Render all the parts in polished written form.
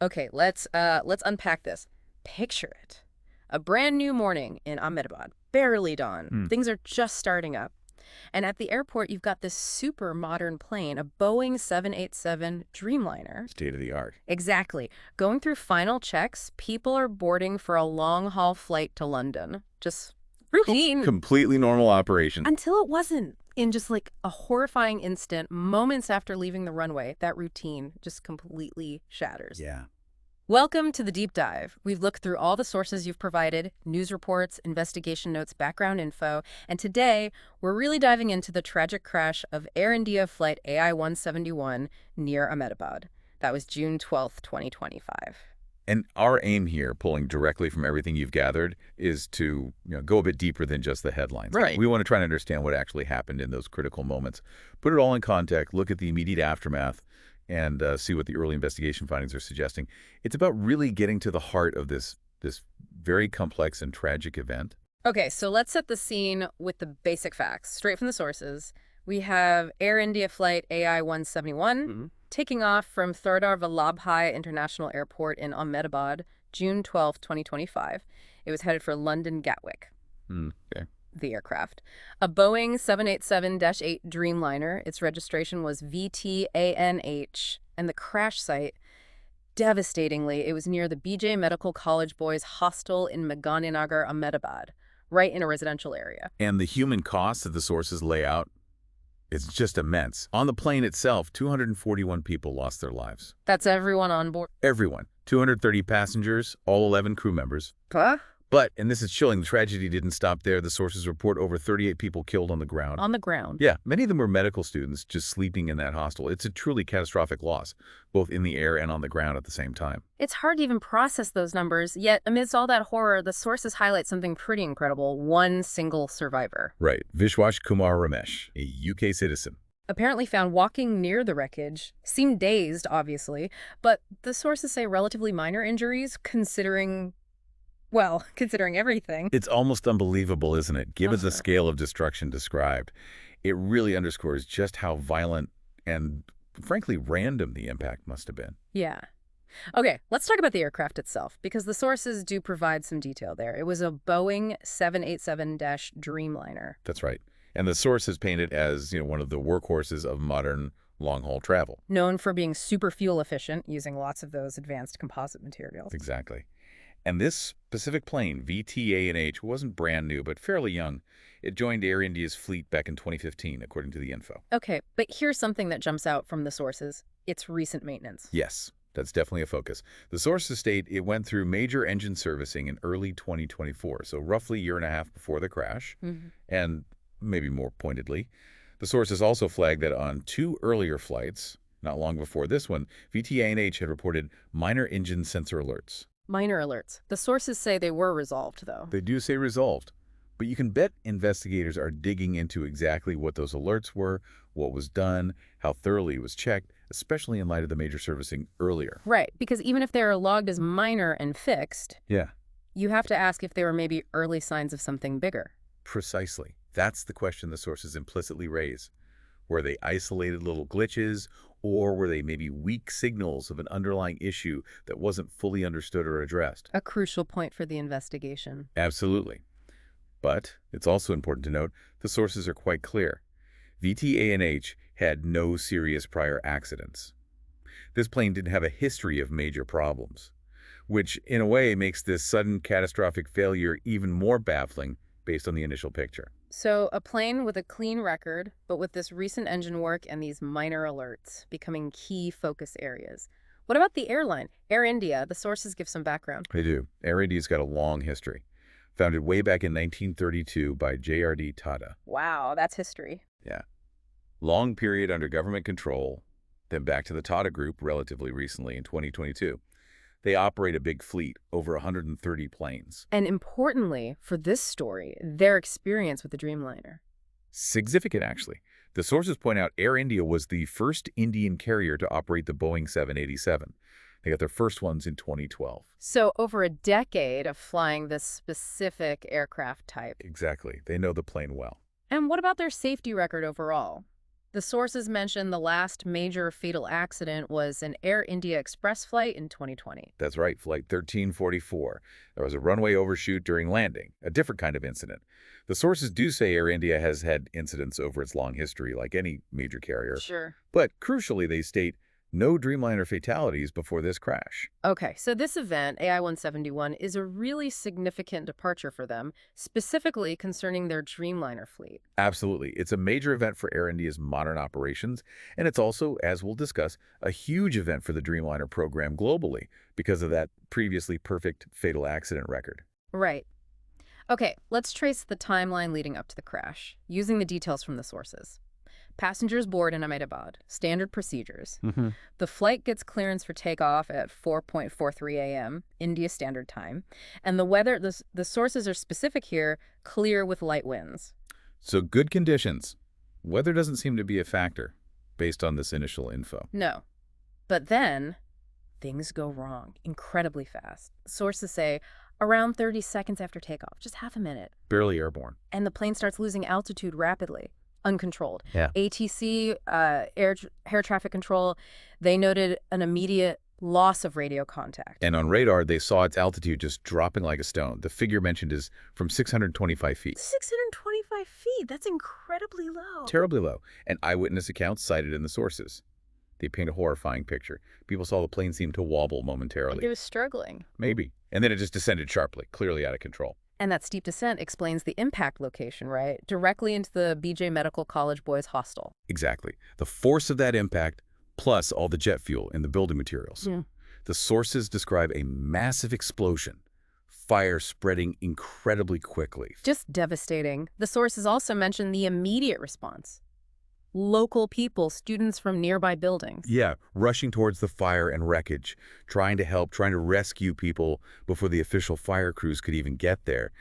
Okay, let's unpack this. Picture it. A brand new morning in Ahmedabad, barely dawn. Hmm. Things are just starting up. And at the airport, you've got this super modern plane, a Boeing 787 Dreamliner. State of the art. Exactly. Going through final checks, people are boarding for a long-haul flight to London. Just routine. Completely normal operation. Until it wasn't. In just like a horrifying instant, moments after leaving the runway, that routine just completely shatters. Yeah. Welcome to the deep dive. We've looked through all the sources you've provided, news reports, investigation notes, background info, and today we're really diving into the tragic crash of Air India flight AI-171 near Ahmedabad. That was June 12th, 2025. And our aim here, pulling directly from everything you've gathered, is to go a bit deeper than just the headlines. Right. We want to try and understand what actually happened in those critical moments. Put it all in context, look at the immediate aftermath, and see what the early investigation findings are suggesting. It's about really getting to the heart of this very complex and tragic event. Okay, so let's set the scene with the basic facts, straight from the sources. We have Air India flight AI-171 taking off from Sardar Vallabhbhai International Airport in Ahmedabad, June 12th, 2025. It was headed for London Gatwick, Okay. the aircraft. A Boeing 787-8 Dreamliner, its registration was VTANH, and the crash site, devastatingly, it was near the BJ Medical College Boys Hostel in Meghaninagar, Ahmedabad, right in a residential area. And the human cost that the sources lay out, it's just immense. On the plane itself, 241 people lost their lives. That's everyone on board. Everyone. 230 passengers, all 11 crew members. Huh? But, and this is chilling, the tragedy didn't stop there. The sources report over 38 people killed on the ground. On the ground. Yeah, many of them were medical students just sleeping in that hostel. It's a truly catastrophic loss, both in the air and on the ground at the same time. It's hard to even process those numbers, yet amidst all that horror, the sources highlight something pretty incredible: one single survivor. Right. Vishwash Kumar Ramesh, a UK citizen. Apparently found walking near the wreckage, seemed dazed, obviously, but the sources say relatively minor injuries, considering everything. It's almost unbelievable, isn't it? Given the Uh-huh. scale of destruction described, it really underscores just how violent and, frankly, random the impact must have been. Yeah. Okay, let's talk about the aircraft itself, because the sources do provide some detail there. It was a Boeing 787-Dreamliner. That's right. And the source is painted as, one of the workhorses of modern long-haul travel. Known for being super fuel efficient, using lots of those advanced composite materials. Exactly. And this specific plane, VTANH, wasn't brand new, but fairly young. It joined Air India's fleet back in 2015, according to the info. Okay, but here's something that jumps out from the sources. Its recent maintenance. Yes, that's definitely a focus. The sources state it went through major engine servicing in early 2024, so roughly a year and a half before the crash. And maybe more pointedly, the sources also flagged that on two earlier flights, not long before this one, VTANH had reported minor engine sensor alerts. Minor alerts. The sources say they were resolved, though. They do say resolved, but you can bet investigators are digging into exactly what those alerts were, what was done, how thoroughly it was checked, especially in light of the major servicing earlier. Right, because even if they are logged as minor and fixed, Yeah, you have to ask if they were maybe early signs of something bigger. precisely. That's the question the sources implicitly raise. Were they isolated little glitches, or were they maybe weak signals of an underlying issue that wasn't fully understood or addressed? A crucial point for the investigation. Absolutely. But it's also important to note the sources are quite clear. VTANH had no serious prior accidents. This plane didn't have a history of major problems, which in a way makes this sudden catastrophic failure even more baffling based on the initial picture. So, a plane with a clean record, but with this recent engine work and these minor alerts becoming key focus areas. What about the airline? Air India, the sources give some background. They do. Air India's got a long history. Founded way back in 1932 by J.R.D. Tata. Wow, that's history. Yeah. Long period under government control, then back to the Tata Group relatively recently in 2022. They operate a big fleet, over 130 planes. And importantly, for this story, their experience with the Dreamliner. Significant, actually. The sources point out Air India was the first Indian carrier to operate the Boeing 787. They got their first ones in 2012. So over a decade of flying this specific aircraft type. Exactly. They know the plane well. And what about their safety record overall? The sources mention the last major fatal accident was an Air India Express flight in 2020. That's right, Flight 1344. There was a runway overshoot during landing, a different kind of incident. The sources do say Air India has had incidents over its long history, like any major carrier. Sure. But crucially, they state no Dreamliner fatalities before this crash. Okay, so this event, AI-171, is a really significant departure for them, specifically concerning their Dreamliner fleet. Absolutely. It's a major event for Air India's modern operations, and it's also, as we'll discuss, a huge event for the Dreamliner program globally because of that previously perfect fatal accident record. Right. Okay, let's trace the timeline leading up to the crash, using the details from the sources. Passengers board in Ahmedabad. Standard procedures. The flight gets clearance for takeoff at 4:43 a.m., India Standard Time. And the weather, the sources are specific here, clear with light winds. So good conditions. Weather doesn't seem to be a factor based on this initial info. No. But then, things go wrong incredibly fast. Sources say around 30 seconds after takeoff, just half a minute. Barely airborne. And the plane starts losing altitude rapidly. Uncontrolled. Yeah. ATC, air traffic control, they noted an immediate loss of radio contact. And on radar, they saw its altitude just dropping like a stone. The figure mentioned is from 625 feet. 625 feet? That's incredibly low. Terribly low. And eyewitness accounts cited in the sources. They paint a horrifying picture. People saw the plane seem to wobble momentarily. Like it was struggling. Maybe. And then it just descended sharply, clearly out of control. And that steep descent explains the impact location, right? Directly into the BJ Medical College boys' hostel. Exactly. The force of that impact, plus all the jet fuel and the building materials. Yeah. The sources describe a massive explosion, fire spreading incredibly quickly. Just devastating. The sources also mention the immediate response. Local people, students from nearby buildings. Yeah, rushing towards the fire and wreckage, trying to help, trying to rescue people before the official fire crews could even get there.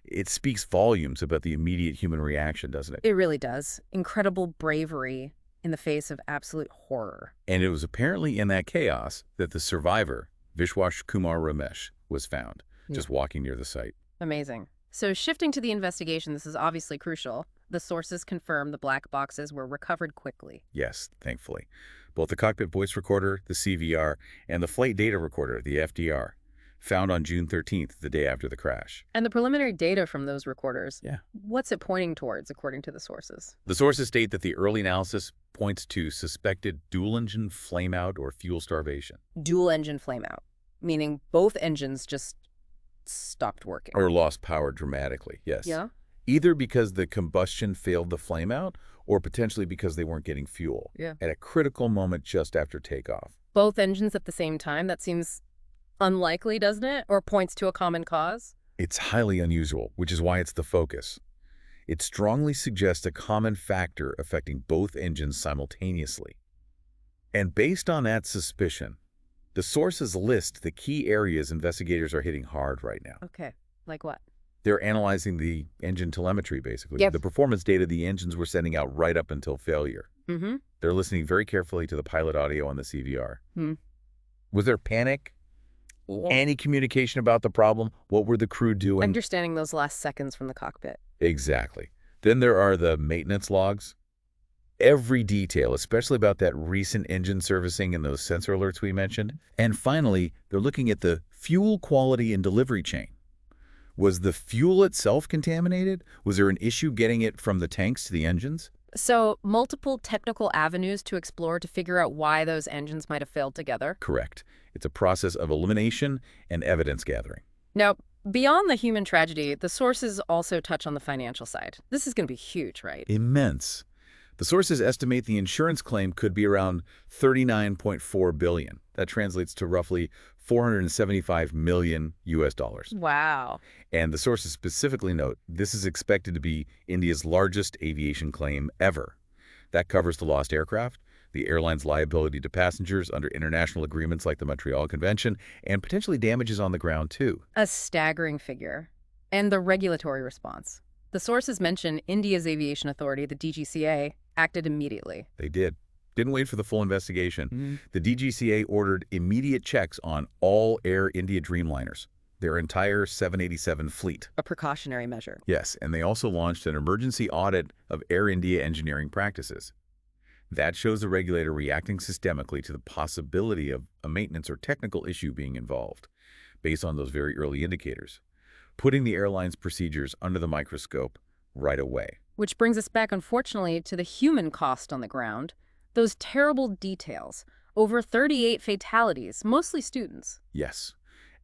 It speaks volumes about the immediate human reaction, doesn't it? It really does. Incredible bravery in the face of absolute horror. And it was apparently in that chaos that the survivor, Vishwash Kumar Ramesh, was found, just walking near the site. Amazing. So shifting to the investigation, this is obviously crucial. The sources confirm the black boxes were recovered quickly. Yes, thankfully. Both the cockpit voice recorder, the CVR, and the flight data recorder, the FDR, found on June 13th, the day after the crash. And the preliminary data from those recorders, Yeah. what's it pointing towards, according to the sources? The sources state that the early analysis points to suspected dual-engine flameout or fuel starvation. Dual engine flameout, meaning both engines just stopped working. Or lost power dramatically, yes. Yeah? Either because the combustion failed the flameout or potentially because they weren't getting fuel at a critical moment just after takeoff. Both engines at the same time? That seems unlikely, doesn't it? Or points to a common cause? It's highly unusual, which is why it's the focus. It strongly suggests a common factor affecting both engines simultaneously. And based on that suspicion, the sources list the key areas investigators are hitting hard right now. Okay, like what? They're analyzing the engine telemetry, basically. Yep. The performance data the engines were sending out right up until failure. Mm-hmm. They're listening very carefully to the pilot audio on the CVR. Hmm. Was there panic? Any communication about the problem? What were the crew doing? Understanding those last seconds from the cockpit. Exactly. Then there are the maintenance logs. Every detail, especially about that recent engine servicing and those sensor alerts we mentioned. And finally, they're looking at the fuel quality and delivery chain. Was the fuel itself contaminated? Was there an issue getting it from the tanks to the engines? So, multiple technical avenues to explore to figure out why those engines might have failed together? Correct. It's a process of elimination and evidence gathering. Now, beyond the human tragedy, the sources also touch on the financial side. This is going to be huge, right? Immense. The sources estimate the insurance claim could be around $39.4 billion. That translates to roughly $475 million US. Wow. And the sources specifically note this is expected to be India's largest aviation claim ever. That covers the lost aircraft, the airline's liability to passengers under international agreements like the Montreal Convention, and potentially damages on the ground, too. A staggering figure. And the regulatory response. The sources mention India's aviation authority, the DGCA, acted immediately. They did. Didn't wait for the full investigation. The DGCA ordered immediate checks on all Air India Dreamliners, their entire 787 fleet. A precautionary measure. Yes, and they also launched an emergency audit of Air India engineering practices. That shows the regulator reacting systemically to the possibility of a maintenance or technical issue being involved, based on those very early indicators, putting the airline's procedures under the microscope right away. Which brings us back, unfortunately, to the human cost on the ground. Those terrible details. Over 38 fatalities, mostly students. Yes,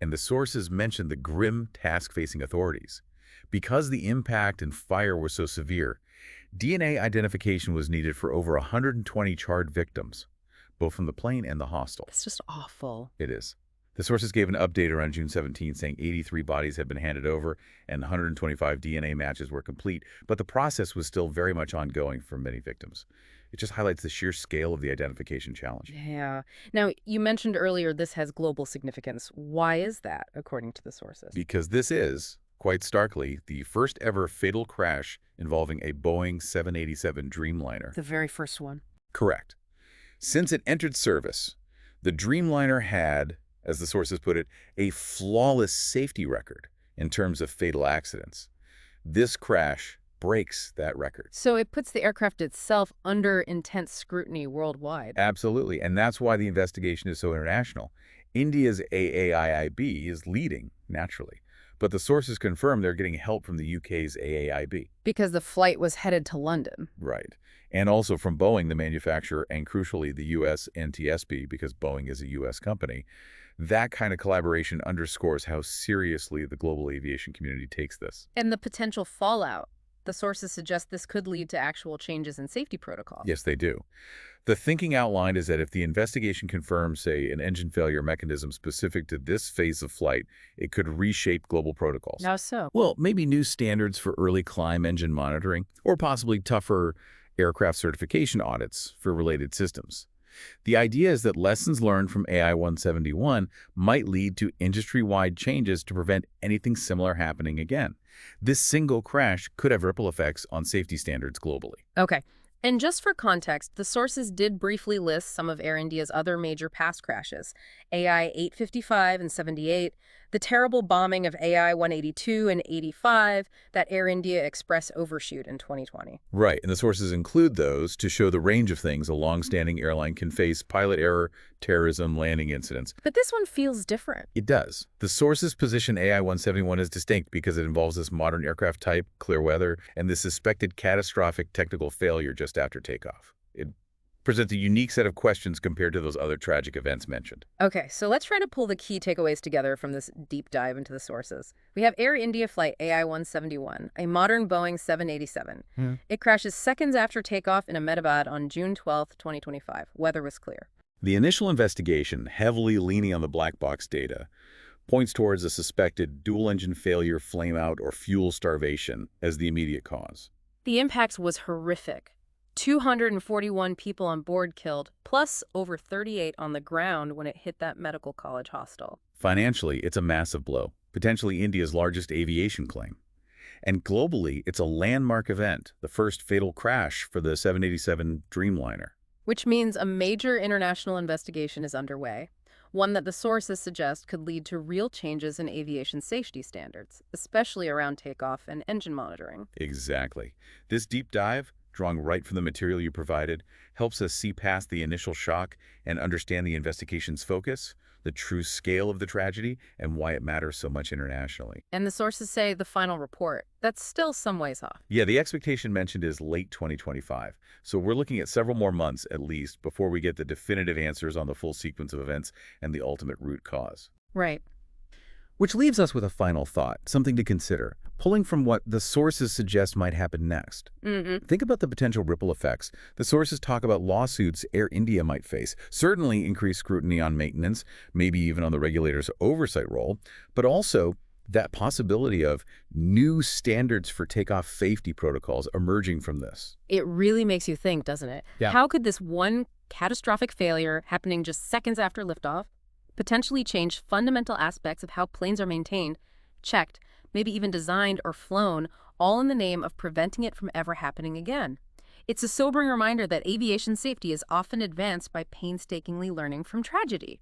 and the sources mentioned the grim task facing authorities. Because the impact and fire were so severe, DNA identification was needed for over 120 charred victims, both from the plane and the hostel. It's just awful. It is. The sources gave an update around June 17, saying 83 bodies had been handed over and 125 DNA matches were complete, but the process was still very much ongoing for many victims. It just highlights the sheer scale of the identification challenge. Yeah. Now, you mentioned earlier this has global significance. Why is that, according to the sources? Because this is, quite starkly, the first ever fatal crash involving a Boeing 787 Dreamliner. The very first one. Correct. Since it entered service, the Dreamliner had, as the sources put it, a flawless safety record in terms of fatal accidents. This crash breaks that record. So it puts the aircraft itself under intense scrutiny worldwide. Absolutely, and that's why the investigation is so international. India's AAIIB is leading, naturally, but the sources confirm they're getting help from the UK's AAIB. Because the flight was headed to London. Right. And also from Boeing, the manufacturer, and crucially the US NTSB, because Boeing is a US company. That kind of collaboration underscores how seriously the global aviation community takes this. And the potential fallout. The sources suggest this could lead to actual changes in safety protocols. Yes, they do. The thinking outlined is that if the investigation confirms, say, an engine failure mechanism specific to this phase of flight, it could reshape global protocols. How so? Well, maybe new standards for early climb engine monitoring, or possibly tougher aircraft certification audits for related systems. The idea is that lessons learned from AI-171 might lead to industry-wide changes to prevent anything similar happening again. This single crash could have ripple effects on safety standards globally. Okay. And just for context, the sources did briefly list some of Air India's other major past crashes, AI-855 and 78, the terrible bombing of AI-182 and 85, that Air India Express overshoot in 2020. Right, and the sources include those to show the range of things a long-standing airline can face: pilot error, terrorism, landing incidents. But this one feels different. It does. The sources position AI-171 as distinct because it involves this modern aircraft type, clear weather, and the suspected catastrophic technical failure just after takeoff. It presents a unique set of questions compared to those other tragic events mentioned. Okay, so let's try to pull the key takeaways together from this deep dive into the sources. We have Air India flight AI-171, a modern Boeing 787. It crashes seconds after takeoff in Ahmedabad on June 12, 2025. Weather was clear. The initial investigation, heavily leaning on the black box data, points towards a suspected dual-engine failure, flameout, or fuel starvation as the immediate cause. The impact was horrific. 241 people on board killed, plus over 38 on the ground when it hit that medical college hostel. Financially, it's a massive blow, potentially India's largest aviation claim. And globally, it's a landmark event, the first fatal crash for the 787 Dreamliner. Which means a major international investigation is underway, one that the sources suggest could lead to real changes in aviation safety standards, especially around takeoff and engine monitoring. Exactly. This deep dive, drawing right from the material you provided, helps us see past the initial shock and understand the investigation's focus, the true scale of the tragedy, and why it matters so much internationally. And the sources say the final report, that's still some ways off. Yeah, the expectation mentioned is late 2025. So we're looking at several more months at least before we get the definitive answers on the full sequence of events and the ultimate root cause. Right. Which leaves us with a final thought, something to consider, pulling from what the sources suggest might happen next. Think about the potential ripple effects. The sources talk about lawsuits Air India might face, certainly increased scrutiny on maintenance, maybe even on the regulator's oversight role, but also that possibility of new standards for takeoff safety protocols emerging from this. It really makes you think, doesn't it? Yeah. How could this one catastrophic failure happening just seconds after liftoff potentially change fundamental aspects of how planes are maintained, checked, maybe even designed or flown, all in the name of preventing it from ever happening again? It's a sobering reminder that aviation safety is often advanced by painstakingly learning from tragedy.